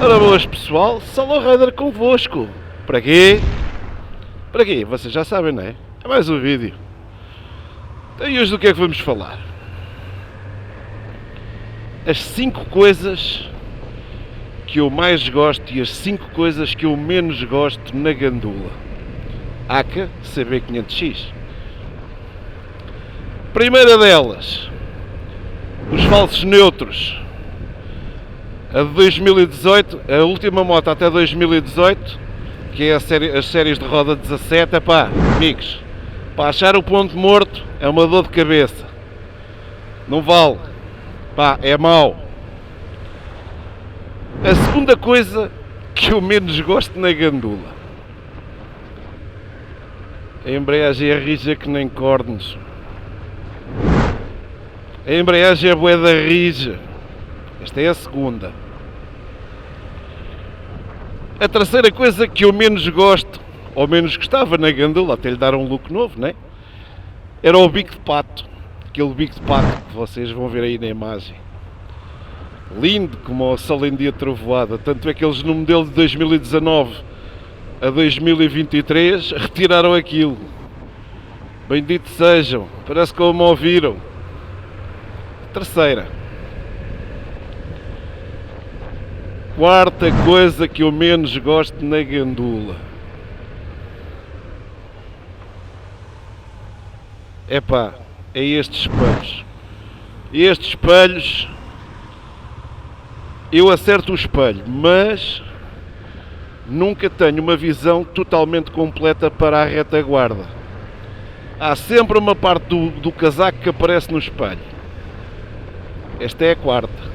Ora boas pessoal, Solo Rider convosco. Para quê? Para quê? Vocês já sabem, não é? É mais um vídeo. Então, e hoje do que é que vamos falar? As 5 coisas que eu mais gosto e as 5 coisas que eu menos gosto na gandula AKA CB500X. Primeira delas, os falsos neutros. A de 2018, a última moto até 2018, que é as séries de roda 17, amigos, para achar o ponto morto é uma dor de cabeça. Não vale. É mau. A segunda coisa que eu menos gosto na gandula. A embreagem é rija que nem cornos. A embreagem é bué da rija. Esta é a segunda. A terceira coisa que eu menos gosto, ou menos gostava na gandula, até lhe dar um look novo, né? Era o bico de pato. Aquele bico de pato que vocês vão ver aí na imagem. Lindo como o sol em dia trovoada. Tanto é que eles no modelo de 2019 a 2023 retiraram aquilo. Bendito sejam. Parece que me ouviram. Terceira. Quarta coisa que eu menos gosto na gandula. É estes espelhos. Estes espelhos, eu acerto o espelho, mas nunca tenho uma visão totalmente completa para a retaguarda. Há sempre uma parte do casaco que aparece no espelho. Esta é a quarta.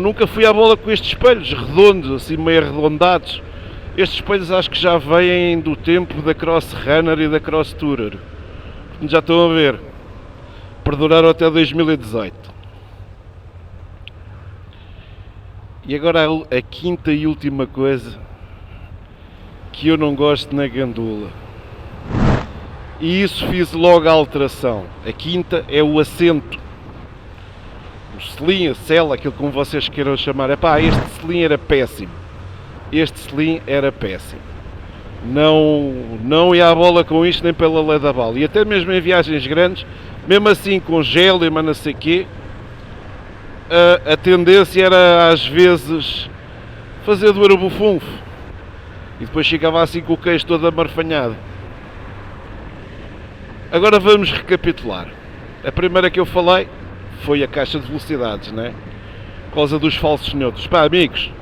Nunca fui à bola com estes espelhos redondos, assim meio arredondados. Estes espelhos acho que já vêm do tempo da Cross Runner e da Cross Tourer. Já estão a ver. Perduraram até 2018. E agora a quinta e última coisa que eu não gosto na gandula. E isso fiz logo a alteração. A quinta é o assento. O selim, a sela, aquilo como vocês queiram chamar. Este selim era péssimo. Este selim era péssimo. Não ia à bola com isto nem pela lei da bala. E até mesmo em viagens grandes, mesmo assim com gelo e não sei quê, a tendência era às vezes fazer doer o bufunfo. E depois ficava assim com o queixo todo amarfanhado. Agora vamos recapitular. A primeira que eu falei foi a caixa de velocidades, né? Por causa dos falsos neutros. Amigos,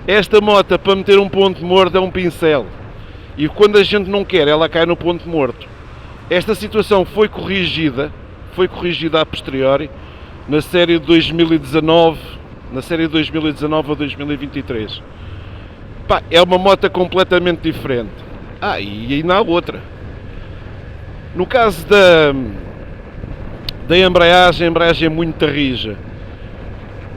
esta moto para meter um ponto morto é um pincel. E quando a gente não quer, ela cai no ponto morto. Esta situação foi corrigida a posteriori na série de 2019, a 2023. É uma moto completamente diferente. E ainda há outra. No caso da embreagem, a embreagem é muito rija.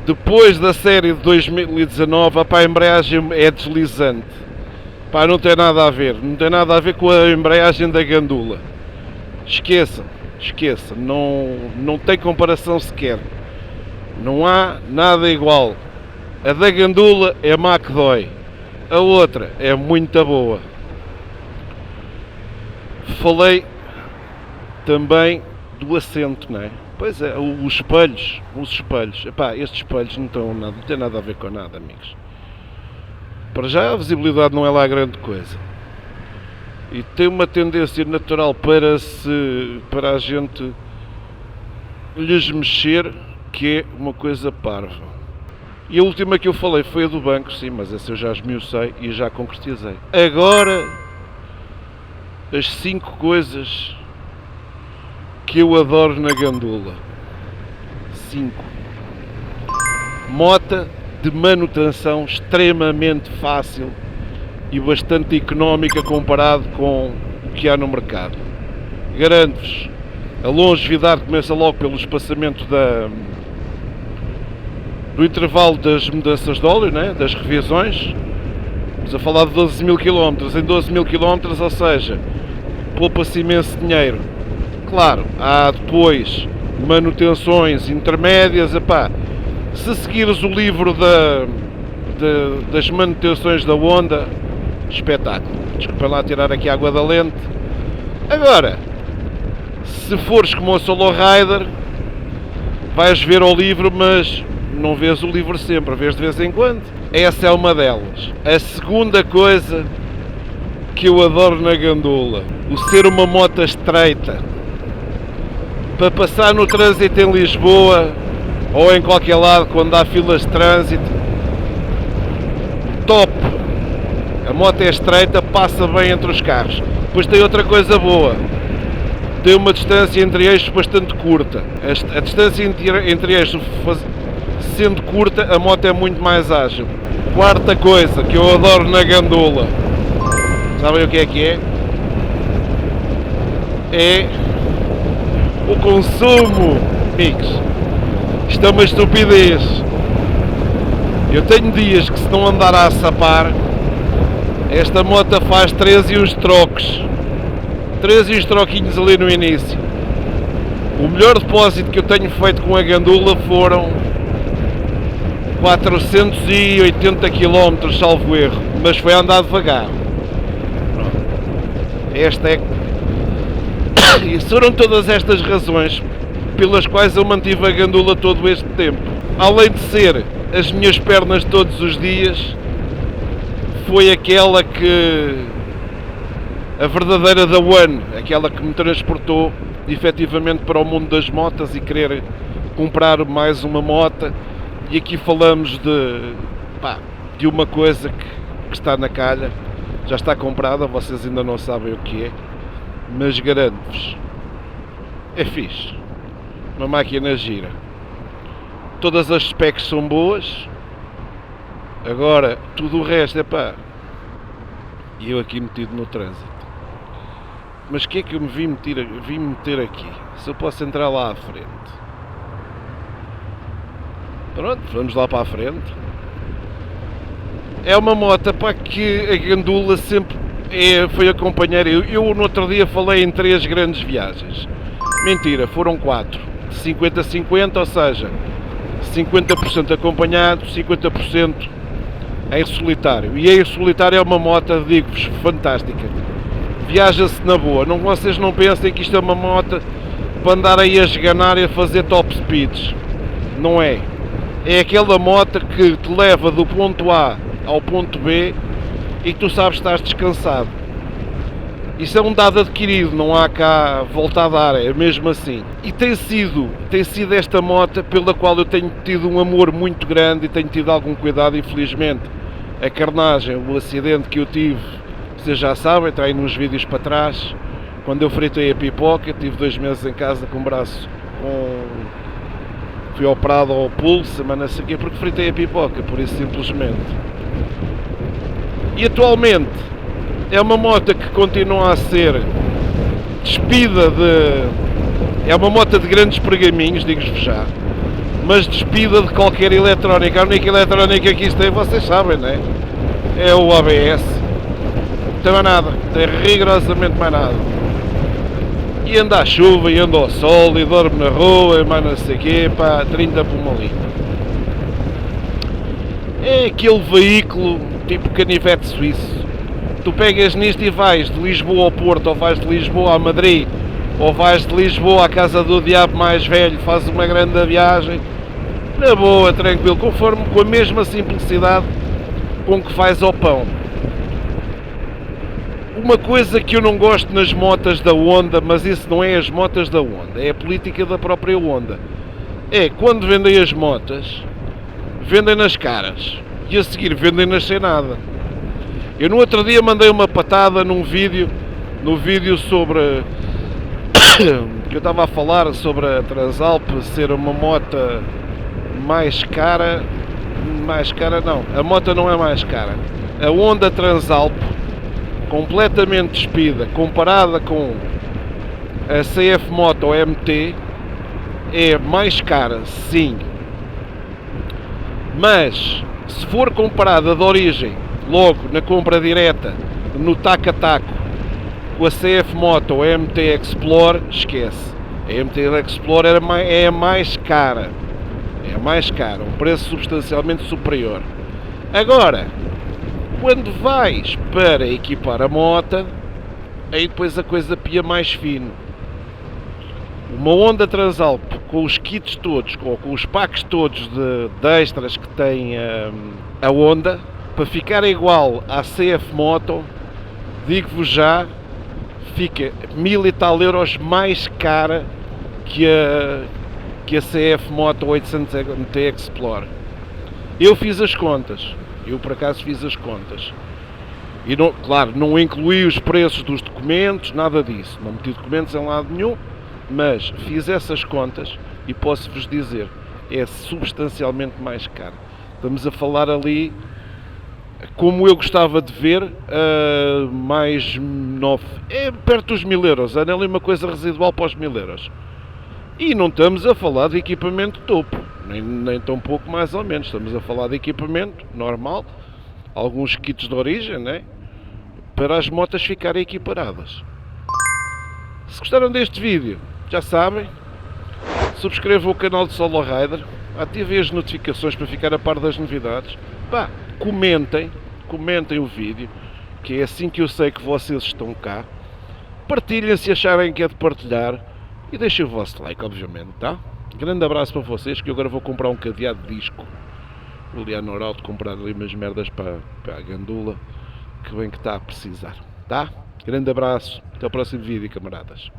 Depois da série de 2019, a embreagem é deslizante. Não tem nada a ver. Não tem nada a ver com a embreagem da gandula. Esqueçam. Não tem comparação sequer. Não há nada igual. A da gandula é má que dói. A outra é muito boa. Falei também do assento, não é? Pois é, os espelhos. Estes espelhos não têm nada a ver com nada, amigos. Para já a visibilidade não é lá grande coisa. E tem uma tendência natural para a gente lhes mexer, que é uma coisa parva. E a última que eu falei foi a do banco, sim, mas essa eu já esmiucei e já concretizei. Agora, as 5 coisas que eu adoro na gandula. 5. Mota de manutenção extremamente fácil e bastante económica comparado com o que há no mercado. Garanto-vos, a longevidade começa logo pelo espaçamento do intervalo das mudanças de óleo, né? Das revisões. Estamos a falar de 12 mil km. Em 12 mil km, ou seja, poupa-se imenso dinheiro. Claro, há depois manutenções intermédias. Se seguires o livro das manutenções da Honda, espetáculo. Desculpem lá tirar aqui a água da lente. Agora, se fores como o Solo Rider, vais ver o livro, mas não vês o livro sempre, vês de vez em quando. Essa é uma delas. A segunda coisa que eu adoro na Gandula, o ser uma moto estreita. Para passar no trânsito em Lisboa, ou em qualquer lado, quando há filas de trânsito, top! A moto é estreita, passa bem entre os carros. Depois tem outra coisa boa, tem uma distância entre eixos bastante curta. A distância entre eixos sendo curta, a moto é muito mais ágil. Quarta coisa que eu adoro na Gandula, sabem o que é? É o consumo, amigos. Isto é uma estupidez. Eu tenho dias que, se não andar a sapar, esta moto faz 3 e uns trocos. 3 e uns troquinhos ali no início. O melhor depósito que eu tenho feito com a Gandula foram 480 km, salvo erro, mas foi andar devagar. Esta é... E foram todas estas razões pelas quais eu mantive a Gandula todo este tempo. Além de ser as minhas pernas todos os dias, foi aquela que... a verdadeira da One, aquela que me transportou efetivamente para o mundo das motas e querer comprar mais uma moto. E aqui falamos de uma coisa que está na calha, já está comprada, vocês ainda não sabem o que é, mas garanto-vos, é fixe, uma máquina gira, todas as specs são boas, agora tudo o resto e eu aqui metido no trânsito. Mas o que é que eu me vim meter aqui, se eu posso entrar lá à frente? Pronto, vamos lá para a frente. É uma moto que a Gandula sempre foi a companheira. Eu no outro dia falei em 3 grandes viagens. Mentira, foram 4. 50-50, ou seja, 50% acompanhado, 50% em solitário. E em solitário é uma moto, digo-vos, fantástica. Viaja-se na boa. Vocês não pensem que isto é uma moto para andar aí a esganar e a fazer top speeds. Não é. É aquela moto que te leva do ponto A ao ponto B e que tu sabes que estás descansado. Isso é um dado adquirido, não há cá volta a dar, é mesmo assim. E tem sido esta moto pela qual eu tenho tido um amor muito grande e tenho tido algum cuidado, infelizmente. A carnagem, o acidente que eu tive, vocês já sabem, está aí nos vídeos para trás, quando eu fritei a pipoca, tive 2 meses em casa com o braço fui operado ao pulso, mas não sei o quê, porque fritei a pipoca, por isso simplesmente. E atualmente é uma moto que continua a ser despida é uma moto de grandes pergaminhos, digo-vos já, mas despida de qualquer eletrónica. A única eletrónica que isto tem, vocês sabem, não é? É o ABS. Não tem mais nada, não tem rigorosamente mais nada. E anda à chuva, e anda ao sol, e dorme na rua, e mais não sei o quê, 30 por uma linha. É aquele veículo tipo canivete suíço. Tu pegas nisto e vais de Lisboa ao Porto, ou vais de Lisboa a Madrid, ou vais de Lisboa à casa do diabo mais velho, fazes uma grande viagem, na boa, tranquilo, com a mesma simplicidade com que faz ao pão. Uma coisa que eu não gosto nas motas da Honda, mas isso não é as motas da Honda, é a política da própria Honda. É, quando vendem as motas, vendem nas caras, e a seguir vendem-nas sem nada. Eu no outro dia mandei uma patada no vídeo sobre... que eu estava a falar sobre a Transalp ser uma moto mais cara não, a moto não é mais cara. A Honda Transalp, completamente despida, comparada com a CF Moto ou MT, é mais cara, sim. Mas, se for comparada de origem, logo na compra direta, no taco a taco, com a CF Moto ou a MT Explorer, esquece. A MT Explorer é a mais cara. É a mais cara, um preço substancialmente superior. Agora, quando vais para equipar a moto, aí depois a coisa pia mais fino. Uma Honda Transalp com os kits todos, ou com os packs todos de extras que tem a Honda, para ficar igual à CF Moto, digo-vos já, fica 1000 e tal euros mais cara que a CF Moto 800 MT Explorer. Eu fiz as contas, eu por acaso fiz as contas. E não, claro, não incluí os preços dos documentos, nada disso, não meti documentos em lado nenhum, mas fiz essas contas e posso-vos dizer, é substancialmente mais caro. Estamos a falar ali, como eu gostava de ver, mais 9, é perto dos 1000 euros, é ali uma coisa residual para os 1000 euros. E não estamos a falar de equipamento topo, nem tão pouco mais ou menos, estamos a falar de equipamento normal, alguns kits de origem, né? Para as motas ficarem equiparadas. Se gostaram deste vídeo, já sabem, subscrevam o canal de Solo Rider, ativem as notificações para ficar a par das novidades, pá, comentem o vídeo, que é assim que eu sei que vocês estão cá, partilhem se acharem que é de partilhar e deixem o vosso like, obviamente, tá? Grande abraço para vocês, que eu agora vou comprar um cadeado de disco, vou ali à Norauto comprar ali umas merdas para a gandula, que bem que está a precisar, tá? Grande abraço, até o próximo vídeo, camaradas.